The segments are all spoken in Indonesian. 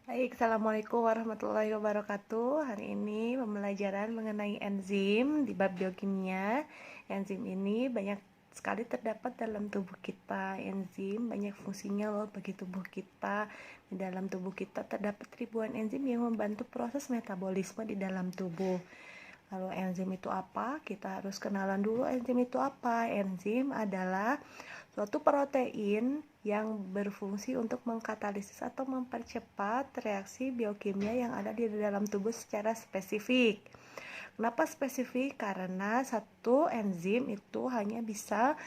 Baik, Assalamualaikum warahmatullahi wabarakatuh. Hari ini pembelajaran mengenai enzim di bab biokimia. Enzim ini banyak sekali terdapat dalam tubuh kita. Enzim banyak fungsinya loh bagi tubuh kita. Di dalam tubuh kita terdapat ribuan enzim yang membantu proses metabolisme di dalam tubuh. Lalu enzim itu apa? Kita harus kenalan dulu enzim itu apa. Enzim adalah suatu protein yang berfungsi untuk mengkatalisis atau mempercepat reaksi biokimia yang ada di dalam tubuh secara spesifik. Kenapa spesifik? Karena satu enzim itu hanya bisa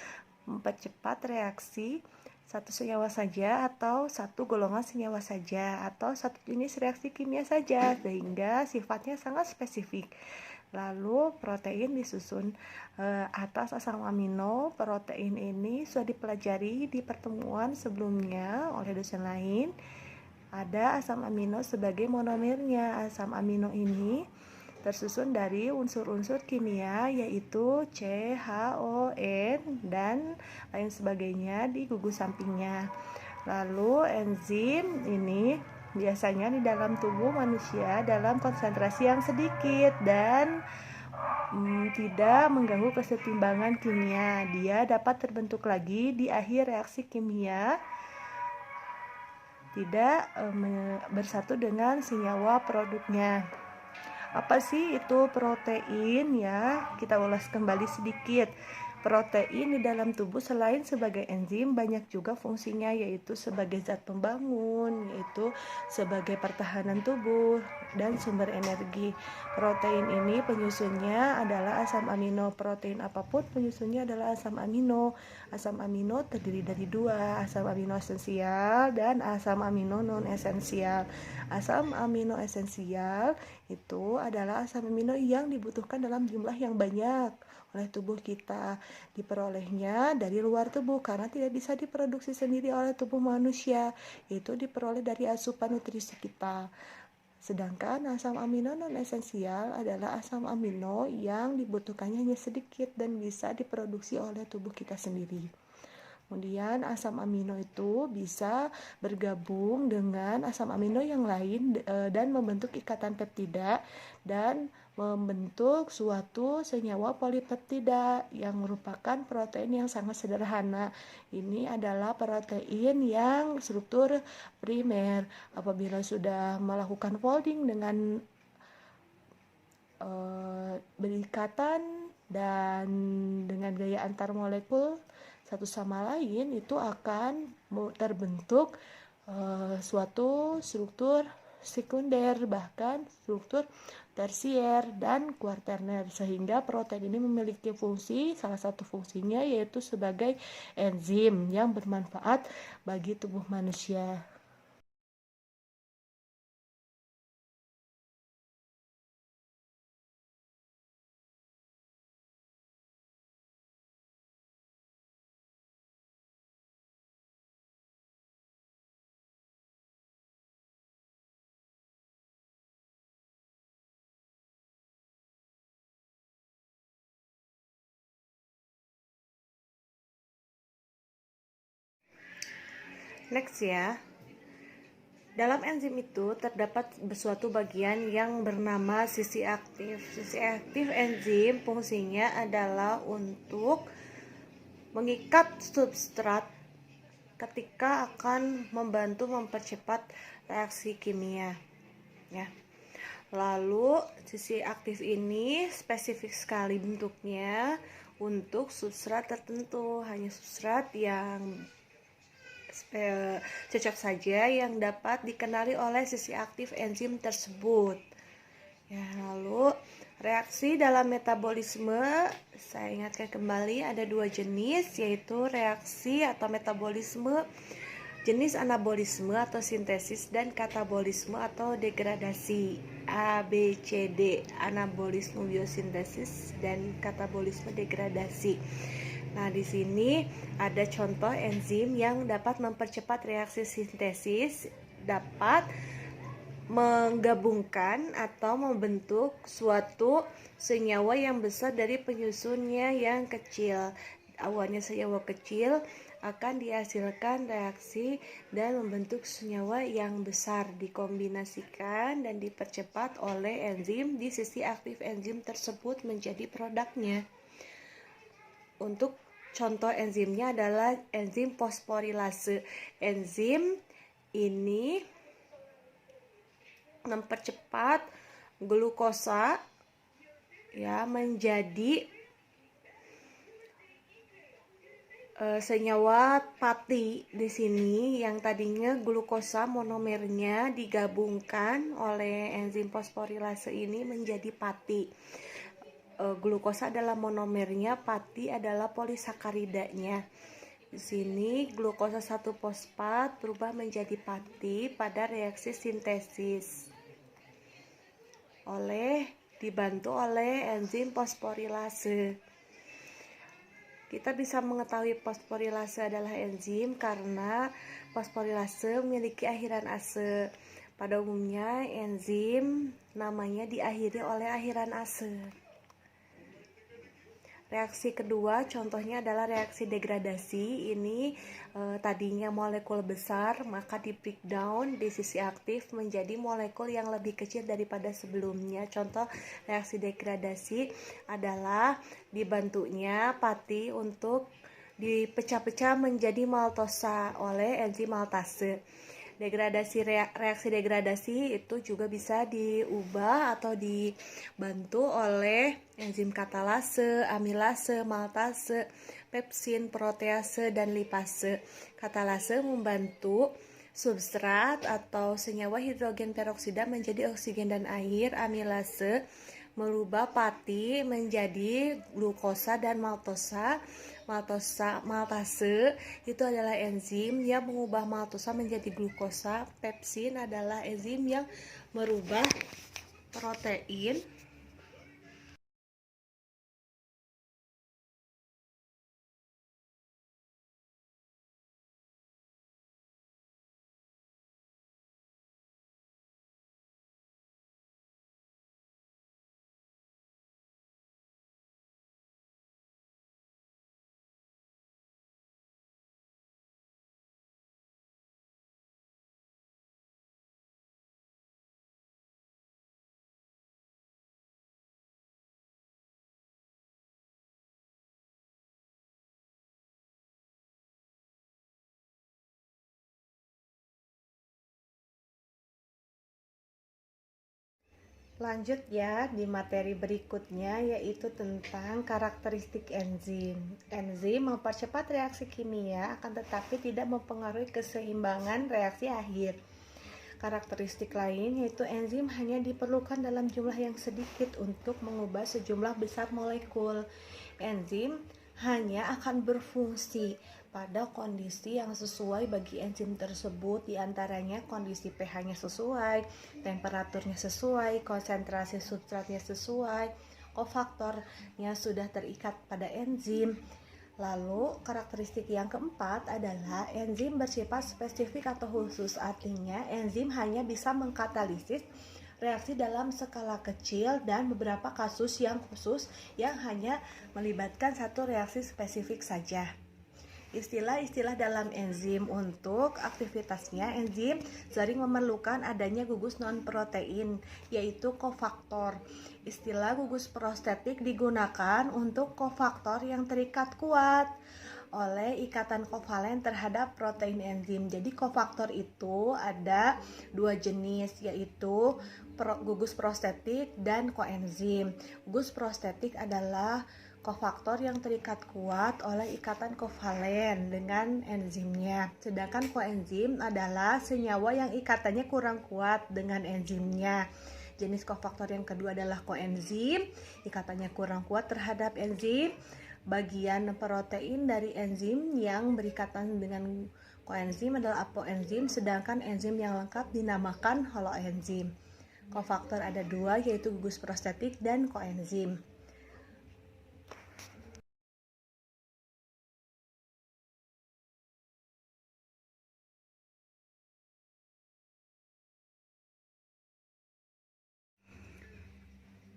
mempercepat reaksi satu senyawa saja atau satu golongan senyawa saja atau satu jenis reaksi kimia saja, sehingga sifatnya sangat spesifik. Lalu protein disusun atas asam amino. Protein ini sudah dipelajari di pertemuan sebelumnya oleh dosen lain. Ada asam amino sebagai monomernya. Asam amino ini tersusun dari unsur-unsur kimia yaitu C, H, O, N, dan lain sebagainya di gugus sampingnya. Lalu enzim ini biasanya di dalam tubuh manusia dalam konsentrasi yang sedikit dan tidak mengganggu kesetimbangan kimia. Dia dapat terbentuk lagi di akhir reaksi kimia, tidak bersatu dengan senyawa produknya. Apa sih itu protein ya? Kita ulas kembali sedikit. Protein di dalam tubuh selain sebagai enzim banyak juga fungsinya, yaitu sebagai zat pembangun, yaitu sebagai pertahanan tubuh dan sumber energi. Protein ini penyusunnya adalah asam amino. Protein apapun penyusunnya adalah asam amino. Asam amino terdiri dari dua, asam amino esensial dan asam amino non esensial. Asam amino esensial itu adalah asam amino yang dibutuhkan dalam jumlah yang banyak oleh tubuh kita. Diperolehnya dari luar tubuh karena tidak bisa diproduksi sendiri oleh tubuh manusia. Itu diperoleh dari asupan nutrisi kita. Sedangkan asam amino non esensial adalah asam amino yang dibutuhkannya hanya sedikit dan bisa diproduksi oleh tubuh kita sendiri. Kemudian asam amino itu bisa bergabung dengan asam amino yang lain dan membentuk ikatan peptida dan membentuk suatu senyawa polipeptida yang merupakan protein yang sangat sederhana. Ini adalah protein yang struktur primer. Apabila sudah melakukan folding dengan berikatan dan dengan gaya antar molekul satu sama lain, itu akan terbentuk suatu struktur sekunder, bahkan struktur tersier dan kuaterner, sehingga protein ini memiliki fungsi, salah satu fungsinya yaitu sebagai enzim yang bermanfaat bagi tubuh manusia. Next ya. Dalam enzim itu terdapat suatu bagian yang bernama sisi aktif. Sisi aktif enzim fungsinya adalah untuk mengikat substrat ketika akan membantu mempercepat reaksi kimia. Ya. Lalu sisi aktif ini spesifik sekali bentuknya untuk substrat tertentu, hanya substrat yang cocok saja yang dapat dikenali oleh sisi aktif enzim tersebut. Ya, lalu reaksi dalam metabolisme, saya ingatkan kembali ada dua jenis, yaitu reaksi atau metabolisme jenis anabolisme atau sintesis dan katabolisme atau degradasi. A, B, C, D, anabolisme biosintesis dan katabolisme degradasi. Nah, di sini ada contoh enzim yang dapat mempercepat reaksi sintesis, dapat menggabungkan atau membentuk suatu senyawa yang besar dari penyusunnya yang kecil. awannya senyawa kecil akan dihasilkan reaksi dan membentuk senyawa yang besar, dikombinasikan dan dipercepat oleh enzim di sisi aktif enzim tersebut menjadi produknya. Untuk contoh enzimnya adalah enzim fosforilase. Enzim ini mempercepat glukosa ya menjadi senyawa pati. Di sini yang tadinya glukosa monomernya digabungkan oleh enzim fosforilase ini menjadi pati. Glukosa adalah monomernya, pati adalah polisakaridanya. Di sini glukosa 1 fosfat berubah menjadi pati pada reaksi sintesis dibantu oleh enzim fosforilase. Kita bisa mengetahui fosforilase adalah enzim karena fosforilase memiliki akhiran ase. Pada umumnya enzim namanya diakhiri oleh akhiran ase. Reaksi kedua contohnya adalah reaksi degradasi. Ini tadinya molekul besar, maka di breakdown di sisi aktif menjadi molekul yang lebih kecil daripada sebelumnya. Contoh reaksi degradasi adalah dibantunya pati untuk dipecah-pecah menjadi maltosa oleh enzim maltase. Reaksi degradasi itu juga bisa diubah atau dibantu oleh enzim katalase, amilase, maltase, pepsin, protease, dan lipase. Katalase membantu substrat atau senyawa hidrogen peroksida menjadi oksigen dan air. Amilase merubah pati menjadi glukosa dan maltosa. Maltase itu adalah enzim yang mengubah maltosa menjadi glukosa. Pepsin adalah enzim yang merubah protein Lanjut ya di materi berikutnya, yaitu tentang karakteristik enzim. Enzim mempercepat reaksi kimia akan tetapi tidak mempengaruhi keseimbangan reaksi akhir. Karakteristik lain yaitu enzim hanya diperlukan dalam jumlah yang sedikit untuk mengubah sejumlah besar molekul. Enzim hanya akan berfungsi pada kondisi yang sesuai bagi enzim tersebut, diantaranya kondisi pH-nya sesuai, temperaturnya sesuai, konsentrasi substratnya sesuai, kofaktornya sudah terikat pada enzim. Lalu karakteristik yang keempat adalah enzim bersifat spesifik atau khusus, artinya enzim hanya bisa mengkatalisis reaksi dalam skala kecil dan beberapa kasus yang khusus yang hanya melibatkan satu reaksi spesifik saja. Istilah-istilah dalam enzim. Untuk aktivitasnya, enzim sering memerlukan adanya gugus non-protein, yaitu kofaktor. Istilah gugus prostetik digunakan untuk kofaktor yang terikat kuat oleh ikatan kovalen terhadap protein enzim. Jadi kofaktor itu ada dua jenis, yaitu gugus prostetik dan koenzim. Gugus prostetik adalah kofaktor yang terikat kuat oleh ikatan kovalen dengan enzimnya. Sedangkan koenzim adalah senyawa yang ikatannya kurang kuat dengan enzimnya. Jenis kofaktor yang kedua adalah koenzim, ikatannya kurang kuat terhadap enzim. Bagian protein dari enzim yang berikatan dengan koenzim adalah apoenzim, sedangkan enzim yang lengkap dinamakan holoenzim. Kofaktor ada dua, yaitu gugus prostetik dan koenzim.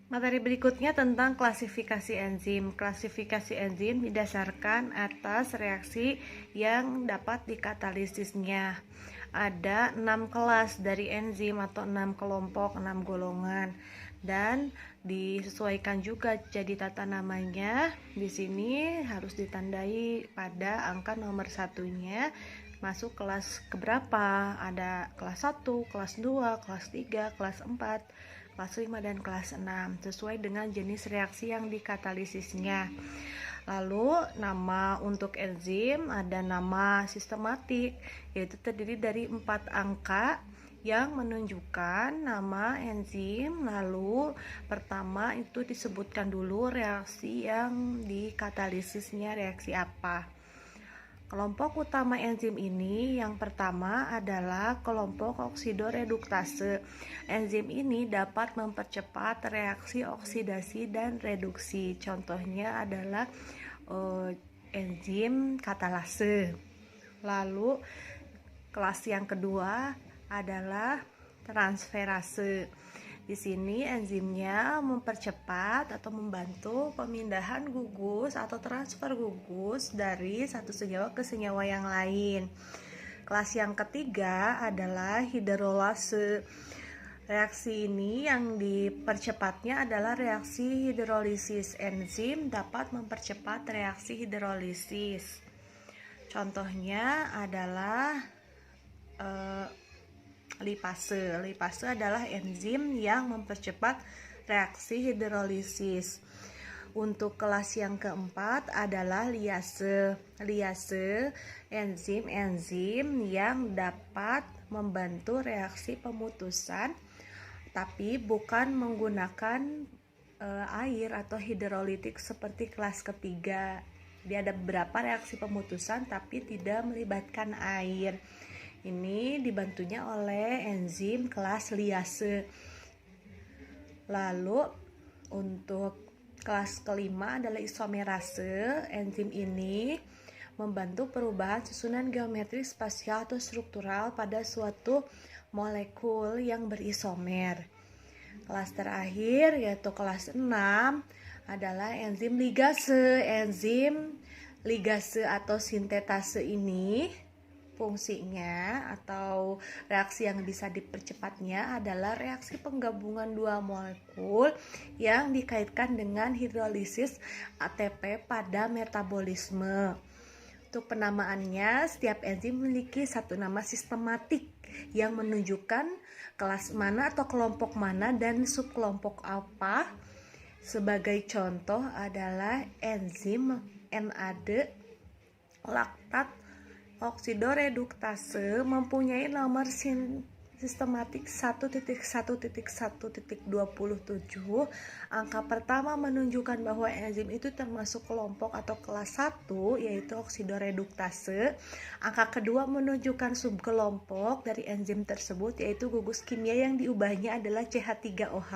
Materi berikutnya tentang klasifikasi enzim. Klasifikasi enzim didasarkan atas reaksi yang dapat dikatalisisnya. Ada 6 kelas dari enzim atau 6 kelompok, 6 golongan. Dan disesuaikan juga jadi tata namanya. Di sini harus ditandai pada angka nomor satunya masuk kelas keberapa. Ada kelas 1, kelas 2, kelas 3, kelas 4, kelas 5, dan kelas 6 sesuai dengan jenis reaksi yang dikatalisisnya. Lalu nama untuk enzim ada nama sistematik, yaitu terdiri dari 4 angka yang menunjukkan nama enzim. Lalu pertama itu disebutkan dulu reaksi yang dikatalisisnya reaksi apa. Kelompok utama enzim ini yang pertama adalah kelompok oksidoreduktase. Enzim ini dapat mempercepat reaksi oksidasi dan reduksi. Contohnya adalah enzim katalase. Lalu kelas yang kedua adalah transferase. Di sini enzimnya mempercepat atau membantu pemindahan gugus atau transfer gugus dari satu senyawa ke senyawa yang lain. Kelas yang ketiga adalah hidrolase. Reaksi ini yang dipercepatnya adalah reaksi hidrolisis. Enzim dapat mempercepat reaksi hidrolisis. Contohnya adalah lipase. Lipase adalah enzim yang mempercepat reaksi hidrolisis. Untuk kelas yang keempat adalah liase. Liase enzim yang dapat membantu reaksi pemutusan tapi bukan menggunakan air atau hidrolitik seperti kelas ketiga. Dia ada beberapa reaksi pemutusan tapi tidak melibatkan air. Ini dibantunya oleh enzim kelas liase. Lalu untuk kelas kelima adalah isomerase. Enzim ini membantu perubahan susunan geometris spasial atau struktural pada suatu molekul yang berisomer. Kelas terakhir yaitu kelas 6 adalah enzim ligase. Enzim ligase atau sintetase ini fungsinya atau reaksi yang bisa dipercepatnya adalah reaksi penggabungan dua molekul yang dikaitkan dengan hidrolisis ATP pada metabolisme. Untuk penamaannya, setiap enzim memiliki satu nama sistematik yang menunjukkan kelas mana atau kelompok mana dan subkelompok apa. Sebagai contoh adalah enzim NAD laktat oksidoreduktase mempunyai nomor sistematik 1.1.1.27. Angka pertama menunjukkan bahwa enzim itu termasuk kelompok atau kelas 1 yaitu oksidoreduktase. Angka kedua menunjukkan subkelompok dari enzim tersebut yaitu gugus kimia yang diubahnya adalah CH3OH.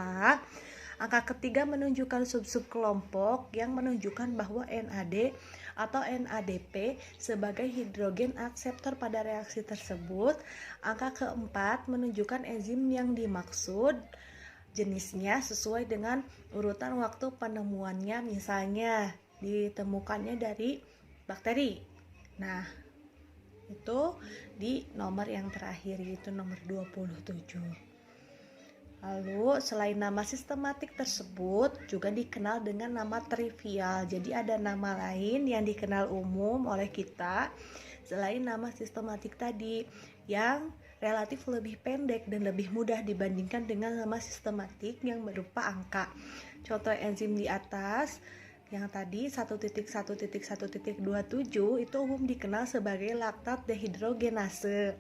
Angka ketiga menunjukkan subkelompok yang menunjukkan bahwa NAD atau NADP sebagai hidrogen akseptor pada reaksi tersebut. Angka keempat menunjukkan enzim yang dimaksud, jenisnya sesuai dengan urutan waktu penemuannya, misalnya ditemukannya dari bakteri. Nah, itu di nomor yang terakhir yaitu nomor 27. Lalu selain nama sistematik tersebut juga dikenal dengan nama trivial. Jadi ada nama lain yang dikenal umum oleh kita selain nama sistematik tadi yang relatif lebih pendek dan lebih mudah dibandingkan dengan nama sistematik yang berupa angka. Contoh enzim di atas yang tadi 1.1.1.27 itu umum dikenal sebagai laktat dehidrogenase.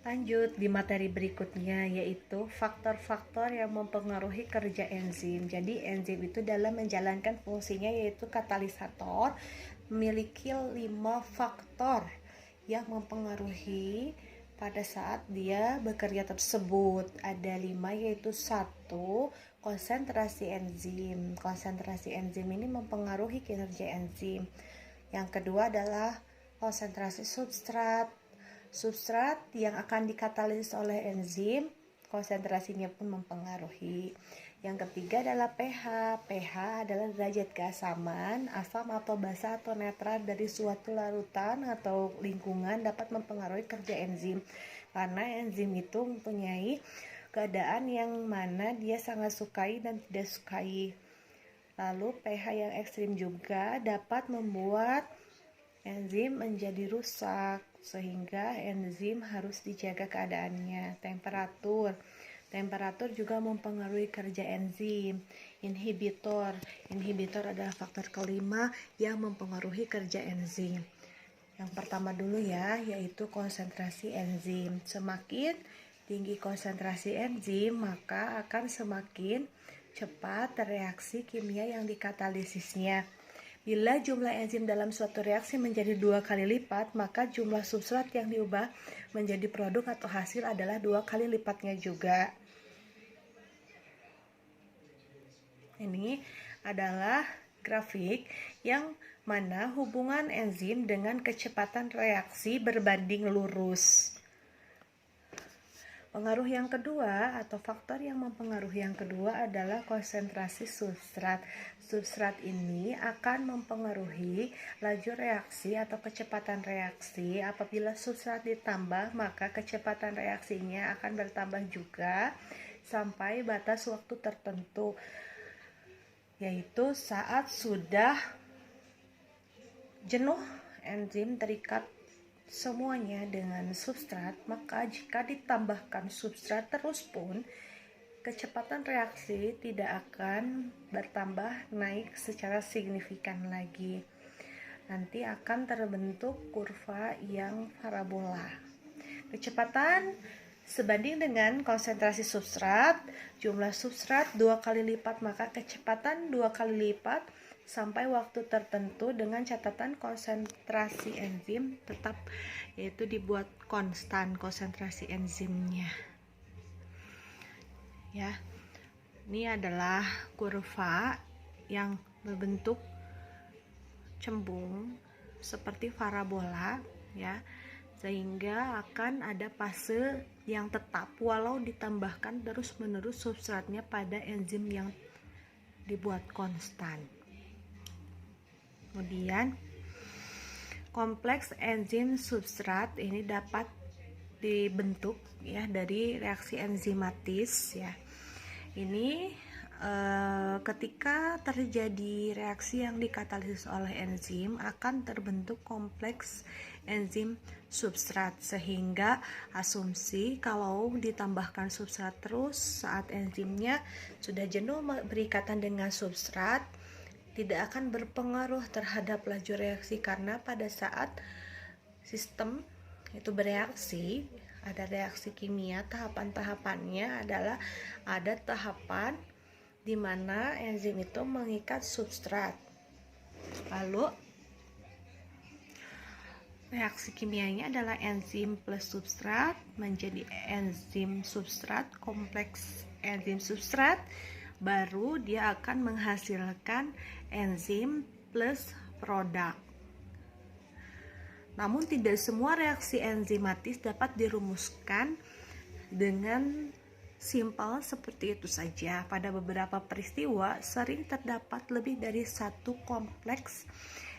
Lanjut di materi berikutnya yaitu faktor-faktor yang mempengaruhi kerja enzim. Jadi enzim itu dalam menjalankan fungsinya yaitu katalisator memiliki 5 faktor yang mempengaruhi pada saat dia bekerja tersebut. Ada 5, yaitu 1, konsentrasi enzim. Konsentrasi enzim ini mempengaruhi kinerja enzim. Yang kedua adalah konsentrasi substrat. Substrat yang akan dikatalisis oleh enzim, konsentrasinya pun mempengaruhi. Yang ketiga adalah pH. pH adalah derajat keasaman, asam atau basa atau netral dari suatu larutan atau lingkungan dapat mempengaruhi kerja enzim. Karena enzim itu mempunyai keadaan yang mana dia sangat sukai dan tidak sukai. Lalu pH yang ekstrim juga dapat membuat enzim menjadi rusak, sehingga enzim harus dijaga keadaannya. Temperatur juga mempengaruhi kerja enzim. Inhibitor adalah faktor kelima yang mempengaruhi kerja enzim. Yang pertama dulu ya, yaitu konsentrasi enzim. Semakin tinggi konsentrasi enzim, maka akan semakin cepat reaksi kimia yang dikatalisisnya. Bila jumlah enzim dalam suatu reaksi menjadi 2 kali lipat, maka jumlah substrat yang diubah menjadi produk atau hasil adalah 2 kali lipatnya juga. Ini adalah grafik yang mana hubungan enzim dengan kecepatan reaksi berbanding lurus. Pengaruh yang kedua atau faktor yang mempengaruhi yang kedua adalah konsentrasi substrat. Substrat ini akan mempengaruhi laju reaksi atau kecepatan reaksi. Apabila substrat ditambah, maka kecepatan reaksinya akan bertambah juga sampai batas waktu tertentu, yaitu saat sudah jenuh enzim terikat semuanya dengan substrat, maka jika ditambahkan substrat terus pun kecepatan reaksi tidak akan bertambah naik secara signifikan lagi. Nanti akan terbentuk kurva yang parabola. Kecepatan sebanding dengan konsentrasi substrat, jumlah substrat 2 kali lipat, maka kecepatan 2 kali lipat sampai waktu tertentu dengan catatan konsentrasi enzim tetap, yaitu dibuat konstan konsentrasi enzimnya. Ya. Ini adalah kurva yang berbentuk cembung seperti parabola ya. Sehingga akan ada fase yang tetap walau ditambahkan terus-menerus substratnya pada enzim yang dibuat konstan. Kemudian kompleks enzim substrat ini dapat dibentuk ya dari reaksi enzimatis ya. Ini ketika terjadi reaksi yang dikatalisis oleh enzim akan terbentuk kompleks enzim substrat, sehingga asumsi kalau ditambahkan substrat terus saat enzimnya sudah jenuh berikatan dengan substrat tidak akan berpengaruh terhadap laju reaksi, karena pada saat sistem itu bereaksi ada reaksi kimia, tahapan-tahapannya adalah ada tahapan di mana enzim itu mengikat substrat, lalu reaksi kimianya adalah enzim plus substrat menjadi enzim substrat, kompleks enzim substrat, baru dia akan menghasilkan enzim plus produk. Namun tidak semua reaksi enzimatis dapat dirumuskan dengan simpel seperti itu saja. Pada beberapa peristiwa sering terdapat lebih dari satu kompleks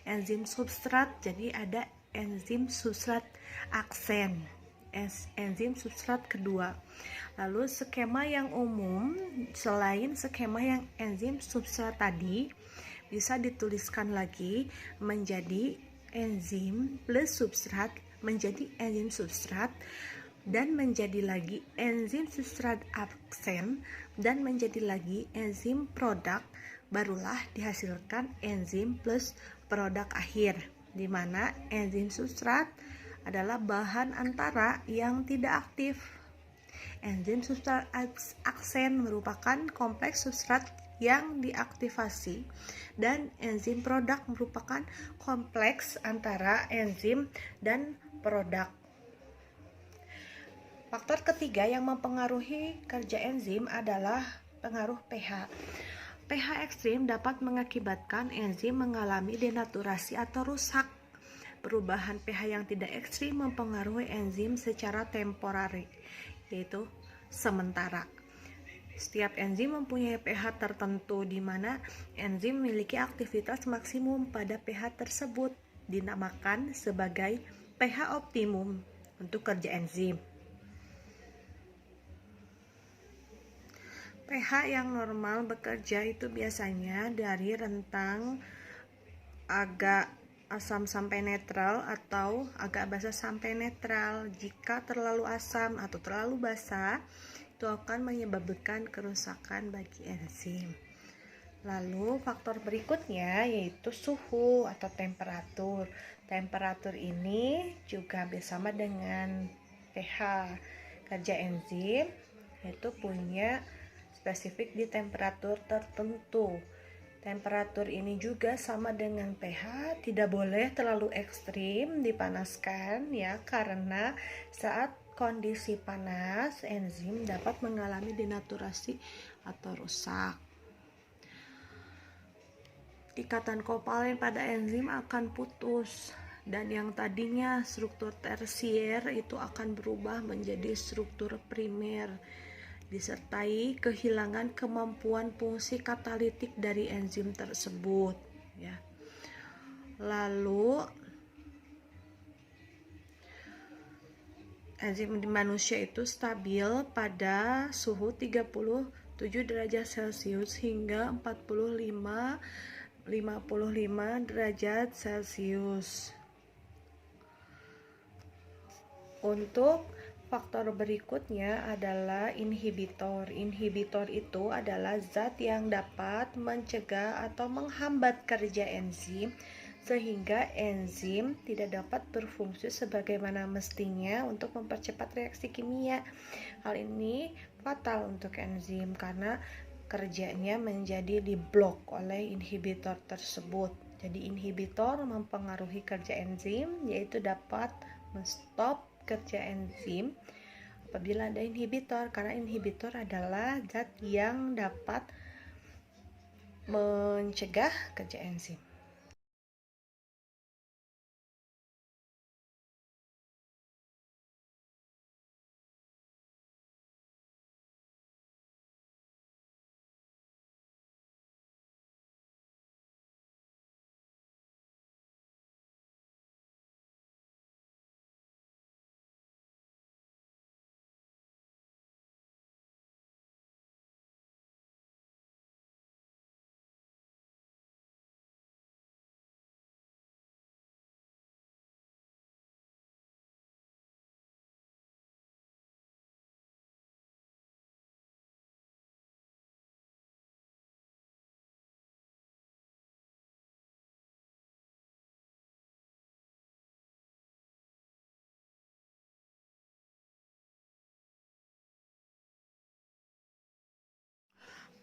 enzim substrat. Jadi ada enzim substrat aksen, enzim substrat kedua. Lalu skema yang umum selain skema yang enzim substrat tadi bisa dituliskan lagi menjadi enzim plus substrat menjadi enzim substrat dan menjadi lagi enzim substrat aksen dan menjadi lagi enzim produk, barulah dihasilkan enzim plus produk akhir, di mana enzim substrat adalah bahan antara yang tidak aktif. Enzim substrat aksen merupakan kompleks substrat yang diaktifasi, dan enzim produk merupakan kompleks antara enzim dan produk. Faktor ketiga yang mempengaruhi kerja enzim adalah pengaruh pH. pH ekstrim dapat mengakibatkan enzim mengalami denaturasi atau rusak. Perubahan pH yang tidak ekstrim mempengaruhi enzim secara temporary, yaitu sementara. Setiap enzim mempunyai pH tertentu di mana enzim memiliki aktivitas maksimum pada pH tersebut, dinamakan sebagai pH optimum untuk kerja enzim. pH yang normal bekerja itu biasanya dari rentang agak asam sampai netral atau agak basa sampai netral. Jika terlalu asam atau terlalu basa, itu akan menyebabkan kerusakan bagi enzim. Lalu faktor berikutnya yaitu suhu atau temperatur. Temperatur ini juga bersama dengan pH. Kerja enzim yaitu punya spesifik di temperatur tertentu. Temperatur ini juga sama dengan pH, tidak boleh terlalu ekstrim dipanaskan ya, karena saat kondisi panas enzim dapat mengalami denaturasi atau rusak. Ikatan kovalen pada enzim akan putus dan yang tadinya struktur tersier itu akan berubah menjadi struktur primer, disertai kehilangan kemampuan fungsi katalitik dari enzim tersebut ya. Lalu enzim di manusia itu stabil pada suhu 37 derajat Celcius hingga 55 derajat Celcius. Untuk faktor berikutnya adalah inhibitor. Inhibitor itu adalah zat yang dapat mencegah atau menghambat kerja enzim sehingga enzim tidak dapat berfungsi sebagaimana mestinya untuk mempercepat reaksi kimia. Hal ini fatal untuk enzim karena kerjanya menjadi diblok oleh inhibitor tersebut. Jadi inhibitor mempengaruhi kerja enzim, yaitu dapat menstop kerja enzim apabila ada inhibitor, karena inhibitor adalah zat yang dapat mencegah kerja enzim.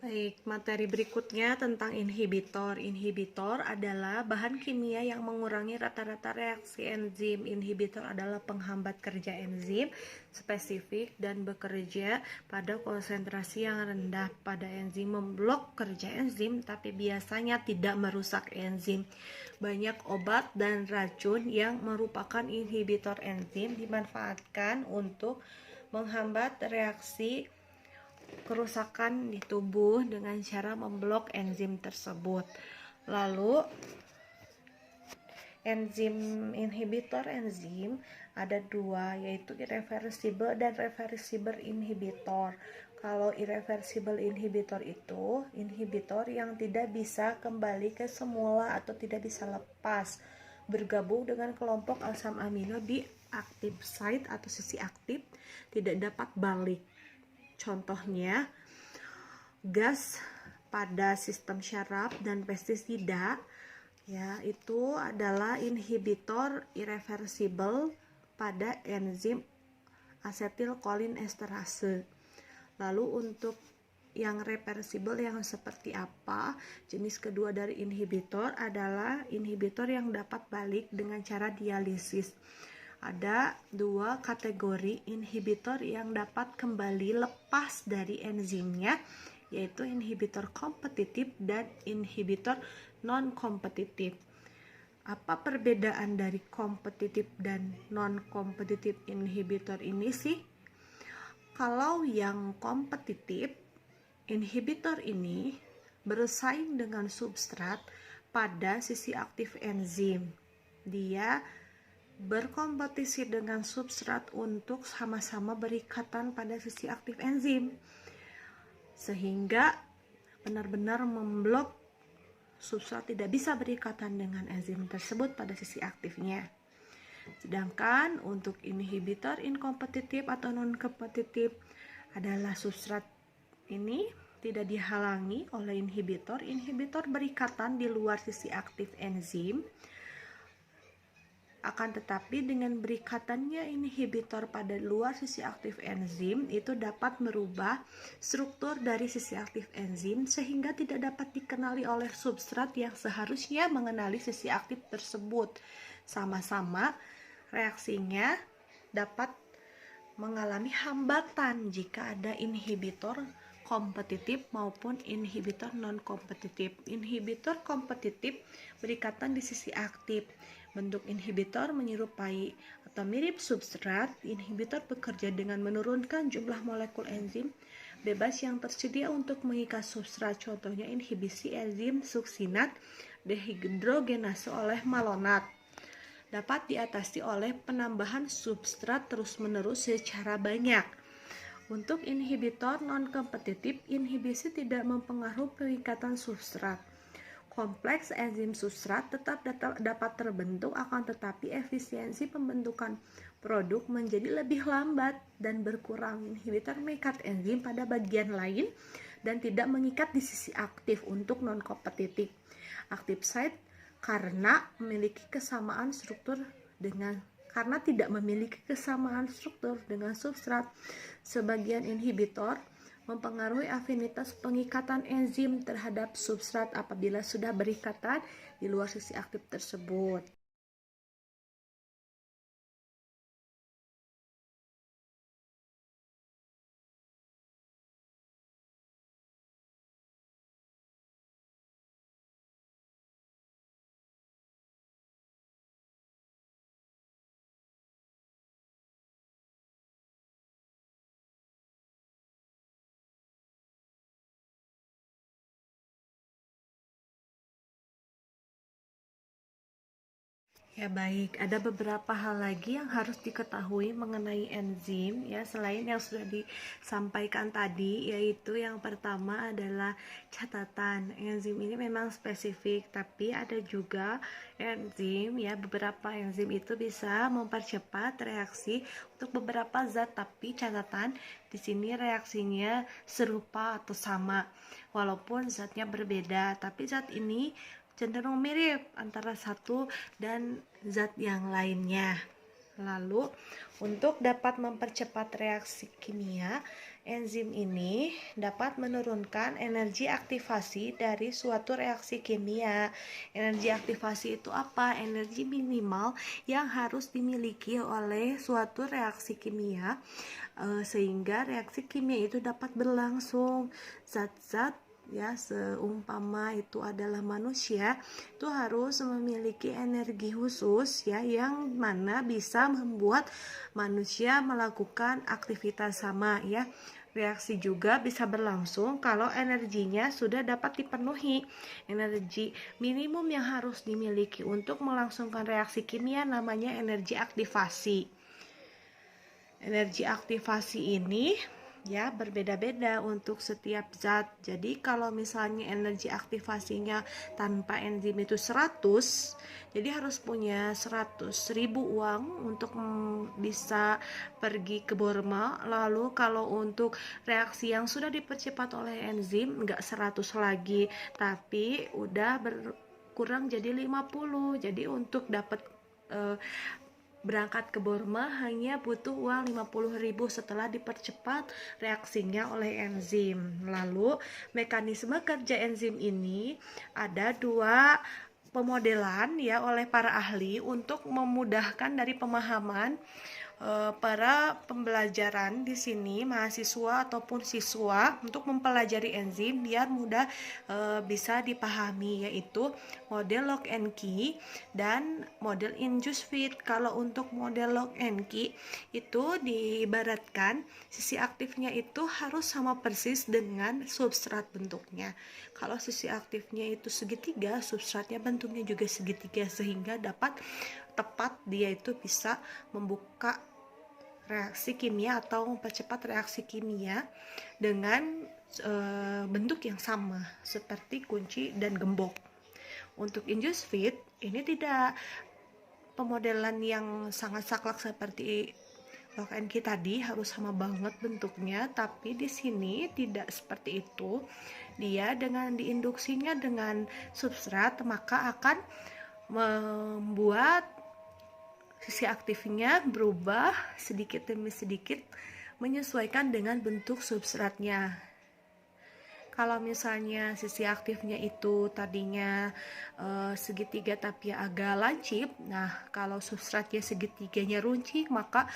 Baik, materi berikutnya tentang inhibitor. Inhibitor adalah bahan kimia yang mengurangi rata-rata reaksi enzim. Inhibitor adalah penghambat kerja enzim spesifik dan bekerja pada konsentrasi yang rendah pada enzim, memblok kerja enzim tapi biasanya tidak merusak enzim. Banyak obat dan racun yang merupakan inhibitor enzim dimanfaatkan untuk menghambat reaksi kerusakan di tubuh dengan cara memblok enzim tersebut. Lalu enzim inhibitor enzim ada dua, yaitu irreversible dan reversible inhibitor. Kalau irreversible inhibitor itu inhibitor yang tidak bisa kembali ke semula atau tidak bisa lepas, bergabung dengan kelompok asam amino di active site atau sisi aktif, tidak dapat balik. Contohnya gas pada sistem syaraf dan pestisida ya, itu adalah inhibitor irreversible pada enzim asetilkolin esterase. Lalu untuk yang reversible yang seperti apa? Jenis kedua dari inhibitor adalah inhibitor yang dapat balik dengan cara dialisis. Ada dua kategori inhibitor yang dapat kembali lepas dari enzimnya, yaitu inhibitor kompetitif dan inhibitor non-kompetitif. Apa perbedaan dari kompetitif dan non-kompetitif inhibitor ini sih? Kalau yang kompetitif, inhibitor ini bersaing dengan substrat pada sisi aktif enzim. Dia berkompetisi dengan substrat untuk sama-sama berikatan pada sisi aktif enzim, sehingga benar-benar memblok substrat tidak bisa berikatan dengan enzim tersebut pada sisi aktifnya. Sedangkan untuk inhibitor inkompetitif atau non-kompetitif adalah substrat ini tidak dihalangi oleh inhibitor. Inhibitor berikatan di luar sisi aktif enzim. Akan tetapi dengan berikatannya inhibitor pada luar sisi aktif enzim itu dapat merubah struktur dari sisi aktif enzim sehingga tidak dapat dikenali oleh substrat yang seharusnya mengenali sisi aktif tersebut. Sama-sama reaksinya dapat mengalami hambatan jika ada inhibitor kompetitif maupun inhibitor non-kompetitif. Inhibitor kompetitif berikatan di sisi aktif. Bentuk inhibitor menyerupai atau mirip substrat. Inhibitor bekerja dengan menurunkan jumlah molekul enzim bebas yang tersedia untuk mengikat substrat. Contohnya inhibisi enzim suksinat dehidrogenase oleh malonat. Dapat diatasi oleh penambahan substrat terus-menerus secara banyak. Untuk inhibitor non-kompetitif, inhibisi tidak mempengaruhi pengikatan substrat. Kompleks enzim substrat tetap dapat terbentuk, akan tetapi efisiensi pembentukan produk menjadi lebih lambat dan berkurang. Inhibitor mengikat enzim pada bagian lain dan tidak mengikat di sisi aktif. Untuk non-kompetitif, active site karena tidak memiliki kesamaan struktur dengan substrat. Sebagian inhibitor mempengaruhi afinitas pengikatan enzim terhadap substrat apabila sudah berikatan di luar sisi aktif tersebut. Ya baik, ada beberapa hal lagi yang harus diketahui mengenai enzim ya, selain yang sudah disampaikan tadi, yaitu yang pertama adalah catatan. Enzim ini memang spesifik, tapi ada juga enzim ya, beberapa enzim itu bisa mempercepat reaksi untuk beberapa zat, tapi catatan di sini reaksinya serupa atau sama walaupun zatnya berbeda, tapi zat ini cenderung mirip antara satu dan zat yang lainnya. Lalu, untuk dapat mempercepat reaksi kimia, enzim ini dapat menurunkan energi aktivasi dari suatu reaksi kimia. Energi aktivasi itu apa? Energi minimal yang harus dimiliki oleh suatu reaksi kimia sehingga reaksi kimia itu dapat berlangsung. Zat-zat ya, seumpama itu adalah manusia, itu harus memiliki energi khusus ya, yang mana bisa membuat manusia melakukan aktivitas sama ya. Reaksi juga bisa berlangsung kalau energinya sudah dapat dipenuhi. Energi minimum yang harus dimiliki untuk melangsungkan reaksi kimia namanya energi aktivasi. Energi aktivasi ini ya berbeda-beda untuk setiap zat. Jadi kalau misalnya energi aktivasinya tanpa enzim itu 100, jadi harus punya 100.000 uang untuk bisa pergi ke Borma. Lalu kalau untuk reaksi yang sudah dipercepat oleh enzim enggak 100 lagi, tapi udah berkurang jadi 50. Jadi untuk dapat berangkat ke Borma hanya butuh uang 50.000 setelah dipercepat reaksinya oleh enzim. Lalu mekanisme kerja enzim ini ada dua pemodelan ya oleh para ahli untuk memudahkan dari pemahaman para pembelajaran di sini, mahasiswa ataupun siswa, untuk mempelajari enzim biar mudah bisa dipahami, yaitu model lock and key dan model induced fit. Kalau untuk model lock and key itu diibaratkan sisi aktifnya itu harus sama persis dengan substrat bentuknya. Kalau sisi aktifnya itu segitiga, substratnya bentuknya juga segitiga, sehingga dapat tepat dia itu bisa membuka reaksi kimia atau mempercepat reaksi kimia dengan bentuk yang sama seperti kunci dan gembok. Untuk induced fit ini tidak pemodelan yang sangat saklek seperti lock and key tadi, harus sama banget bentuknya, tapi di sini tidak seperti itu. Dia dengan diinduksinya dengan substrat maka akan membuat sisi aktifnya berubah sedikit demi sedikit menyesuaikan dengan bentuk substratnya. Kalau misalnya sisi aktifnya itu tadinya segitiga tapi agak lancip, nah kalau substratnya segitiganya runcing, maka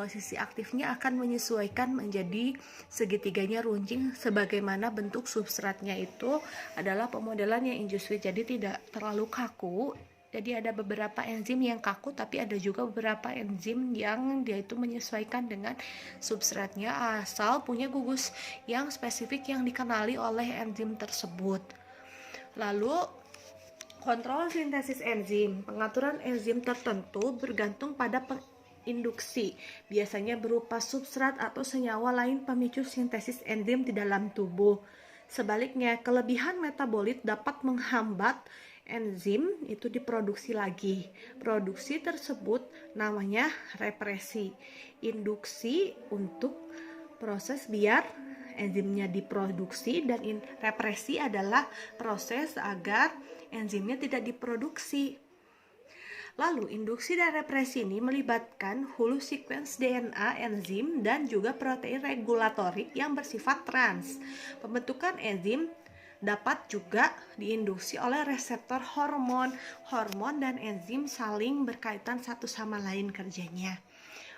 sisi aktifnya akan menyesuaikan menjadi segitiganya runcing sebagaimana bentuk substratnya itu adalah pemodelan yang induced fit, jadi tidak terlalu kaku. Jadi ada beberapa enzim yang kaku, tapi ada juga beberapa enzim yang dia itu menyesuaikan dengan substratnya asal punya gugus yang spesifik yang dikenali oleh enzim tersebut. Lalu kontrol sintesis enzim. Pengaturan enzim tertentu bergantung pada induksi, biasanya berupa substrat atau senyawa lain pemicu sintesis enzim di dalam tubuh. Sebaliknya, kelebihan metabolit dapat menghambat enzim itu diproduksi lagi. Produksi tersebut namanya represi. Induksi untuk proses biar enzimnya diproduksi, dan represi adalah proses agar enzimnya tidak diproduksi. Lalu, induksi dan represi ini melibatkan hulu sequence DNA enzim dan juga protein regulatorik yang bersifat trans. Pembentukan enzim dapat juga diinduksi oleh reseptor hormon. Hormon dan enzim saling berkaitan satu sama lain kerjanya.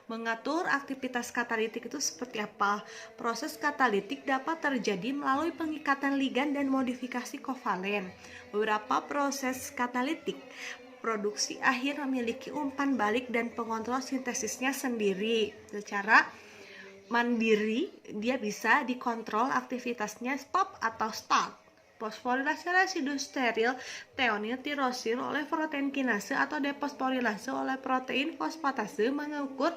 Mengatur aktivitas katalitik itu seperti apa? Proses katalitik dapat terjadi melalui pengikatan ligan dan modifikasi kovalen. Beberapa proses katalitik produksi akhir memiliki umpan balik dan pengontrol sintesisnya sendiri. Secara mandiri, dia bisa dikontrol aktivitasnya stop atau start. Fosforilase residu steril thionil tirosil oleh protein kinase atau defosforilase oleh protein fosfatase mengukur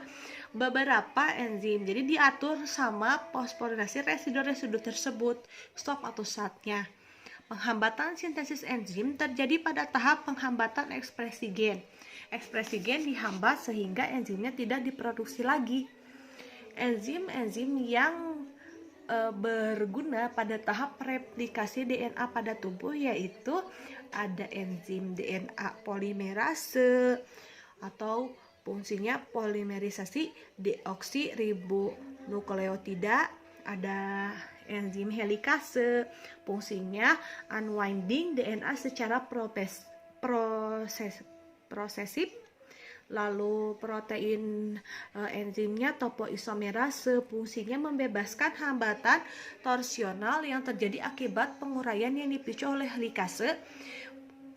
beberapa enzim. Jadi diatur sama fosforilase residu-residu tersebut, stop atau startnya. Penghambatan sintesis enzim terjadi pada tahap penghambatan ekspresi gen. Ekspresi gen dihambat sehingga enzimnya tidak diproduksi lagi. Enzim-enzim yang berguna pada tahap replikasi DNA pada tubuh yaitu ada enzim DNA polimerase atau fungsinya polimerisasi deoksiribonukleotida, ada enzim helikase, fungsinya unwinding DNA secara prosesif. Lalu protein enzimnya topoisomerase, fungsinya membebaskan hambatan torsional yang terjadi akibat penguraian yang dipicu oleh helikase.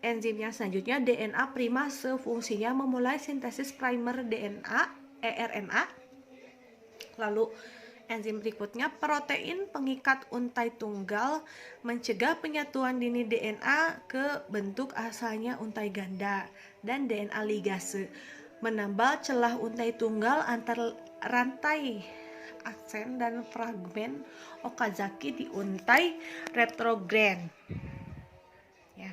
Enzim yang selanjutnya DNA primase, fungsinya memulai sintesis primer DNA, RNA. Lalu enzim berikutnya protein pengikat untai tunggal, mencegah penyatuan dini DNA ke bentuk asalnya untai ganda, dan DNA ligase, menambal celah untai tunggal antar rantai aksen dan fragmen Okazaki di untai retrograd. Ya.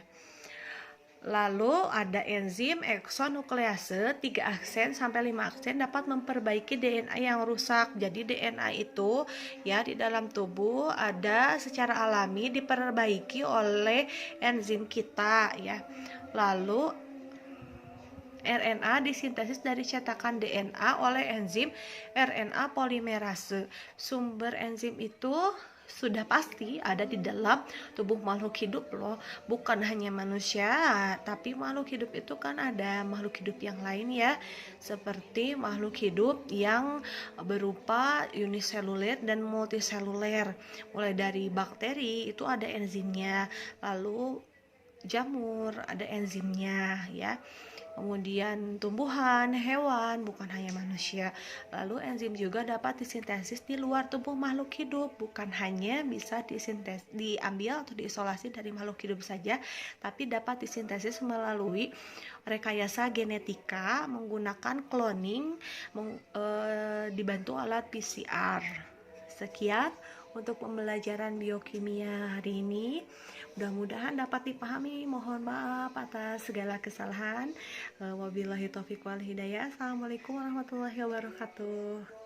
Lalu ada enzim eksonuklease, 3 aksen sampai 5 aksen dapat memperbaiki DNA yang rusak. Jadi DNA itu ya di dalam tubuh ada secara alami diperbaiki oleh enzim kita ya. Lalu RNA disintesis dari cetakan DNA oleh enzim RNA polimerase. Sumber enzim itu sudah pasti ada di dalam tubuh makhluk hidup loh, bukan hanya manusia, tapi makhluk hidup itu kan ada makhluk hidup yang lain ya, seperti makhluk hidup yang berupa uniseluler dan multiseluler. Mulai dari bakteri itu ada enzimnya, lalu jamur ada enzimnya ya, kemudian tumbuhan, hewan, bukan hanya manusia. Lalu enzim juga dapat disintesis di luar tubuh makhluk hidup, bukan hanya bisa diambil atau diisolasi dari makhluk hidup saja, tapi dapat disintesis melalui rekayasa genetika menggunakan cloning, dibantu alat PCR. Sekian untuk pembelajaran biokimia hari ini. Mudah-mudahan dapat dipahami. Mohon maaf atas segala kesalahan. Wabillahi taufiq wal hidayah. Assalamualaikum warahmatullahi wabarakatuh.